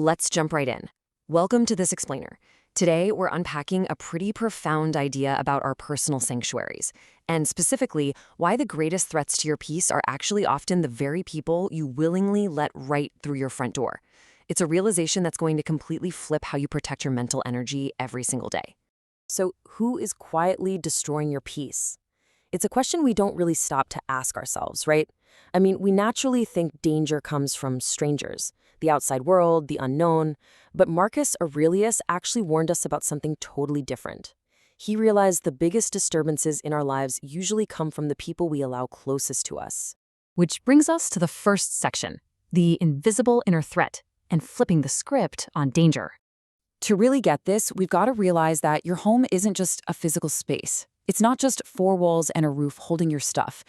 Let's jump right in. Welcome to This Explainer. Today, we're unpacking a pretty profound idea about our personal sanctuaries, and specifically, why the greatest threats to your peace are actually often the very people you willingly let right through your front door. It's a realization that's going to completely flip how you protect your mental energy every single day. So, who is quietly destroying your peace? It's a question we don't really stop to ask ourselves, right? I mean, we naturally think danger comes from strangers, the outside world, the unknown, but Marcus Aurelius actually warned us about something totally different. He realized the biggest disturbances in our lives usually come from the people we allow closest to us. Which brings us to the first section, the invisible inner threat, and flipping the script on danger. To really get this, we've got to realize that your home isn't just a physical space. It's not just four walls and a roof holding your stuff.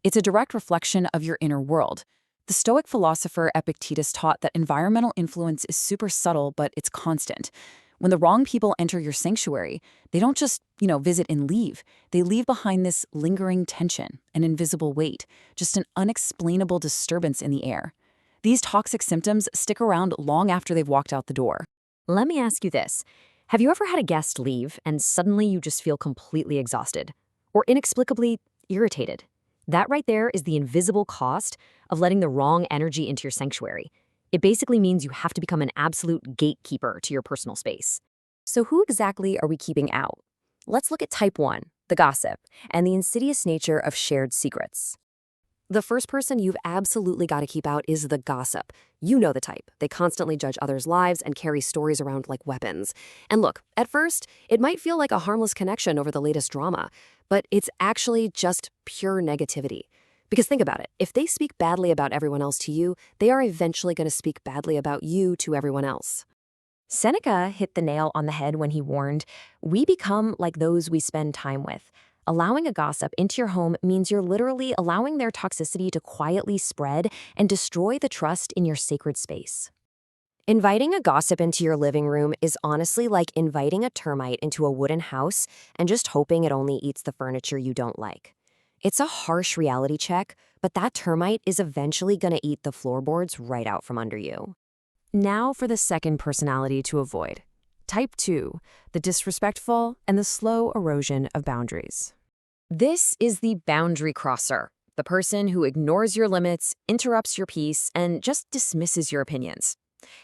It's a direct reflection of your inner world. The Stoic philosopher Epictetus taught that environmental influence is super subtle, but it's constant. When the wrong people enter your sanctuary, they don't just, visit and leave. They leave behind this lingering tension, an invisible weight, just an unexplainable disturbance in the air. These toxic symptoms stick around long after they've walked out the door. Let me ask you this. Have you ever had a guest leave and suddenly you just feel completely exhausted or inexplicably irritated? That right there is the invisible cost of letting the wrong energy into your sanctuary. It basically means you have to become an absolute gatekeeper to your personal space. So who exactly are we keeping out? Let's look at type 1, the gossip, and the insidious nature of shared secrets. The first person you've absolutely got to keep out is the gossip. You know the type. They constantly judge others' lives and carry stories around like weapons. And look, at first, it might feel like a harmless connection over the latest drama, but it's actually just pure negativity. Because think about it, if they speak badly about everyone else to you, they are eventually going to speak badly about you to everyone else. Seneca hit the nail on the head when he warned, "We become like those we spend time with." Allowing a gossip into your home means you're literally allowing their toxicity to quietly spread and destroy the trust in your sacred space. Inviting a gossip into your living room is honestly like inviting a termite into a wooden house and just hoping it only eats the furniture you don't like. It's a harsh reality check, but that termite is eventually going to eat the floorboards right out from under you. Now for the second personality to avoid. Type 2, the disrespectful and the slow erosion of boundaries. This is the boundary crosser, the person who ignores your limits, interrupts your peace, and just dismisses your opinions.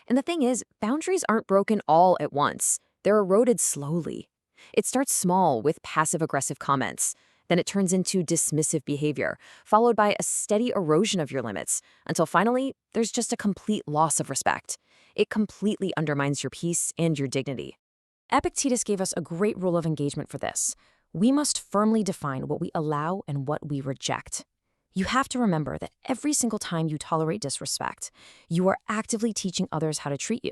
And the thing is, boundaries aren't broken all at once. They're eroded slowly. It starts small with passive-aggressive comments. Then it turns into dismissive behavior, followed by a steady erosion of your limits, until finally, there's just a complete loss of respect. It completely undermines your peace and your dignity. Epictetus gave us a great rule of engagement for this. We must firmly define what we allow and what we reject. You have to remember that every single time you tolerate disrespect, you are actively teaching others how to treat you.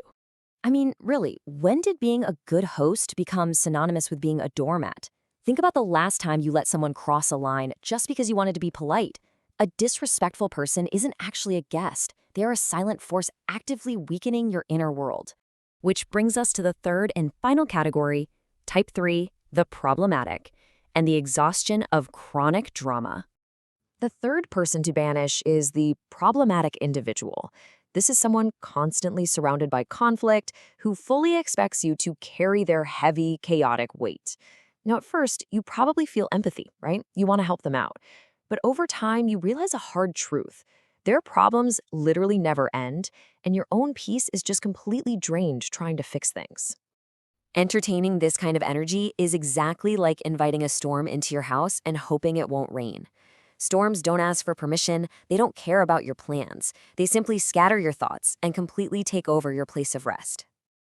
I mean, really, when did being a good host become synonymous with being a doormat? Think about the last time you let someone cross a line just because you wanted to be polite. A disrespectful person isn't actually a guest. They are a silent force actively weakening your inner world. Which brings us to the third and final category, type 3, the problematic, and the exhaustion of chronic drama. The third person to banish is the problematic individual. This is someone constantly surrounded by conflict who fully expects you to carry their heavy, chaotic weight. Now, at first, you probably feel empathy, right? You want to help them out. But over time, you realize a hard truth. Their problems literally never end, and your own peace is just completely drained trying to fix things. Entertaining this kind of energy is exactly like inviting a storm into your house and hoping it won't rain. Storms don't ask for permission, they don't care about your plans. They simply scatter your thoughts and completely take over your place of rest.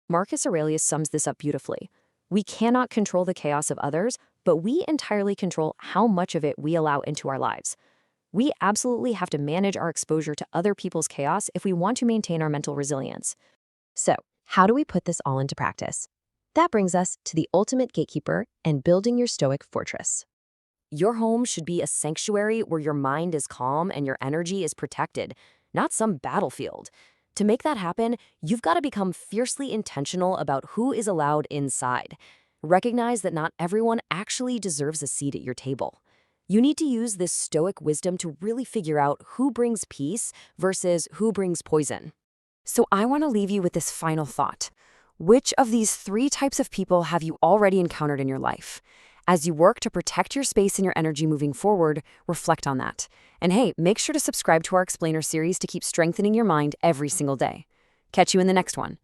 Marcus Aurelius sums this up beautifully. We cannot control the chaos of others, but we entirely control how much of it we allow into our lives. We absolutely have to manage our exposure to other people's chaos if we want to maintain our mental resilience. So, how do we put this all into practice? That brings us to the ultimate gatekeeper and building your Stoic fortress. Your home should be a sanctuary where your mind is calm and your energy is protected, not some battlefield. To make that happen, you've got to become fiercely intentional about who is allowed inside. Recognize that not everyone actually deserves a seat at your table. You need to use this Stoic wisdom to really figure out who brings peace versus who brings poison. So I want to leave you with this final thought. Which of these three types of people have you already encountered in your life? As you work to protect your space and your energy moving forward, reflect on that. And hey, make sure to subscribe to our Explainer series to keep strengthening your mind every single day. Catch you in the next one.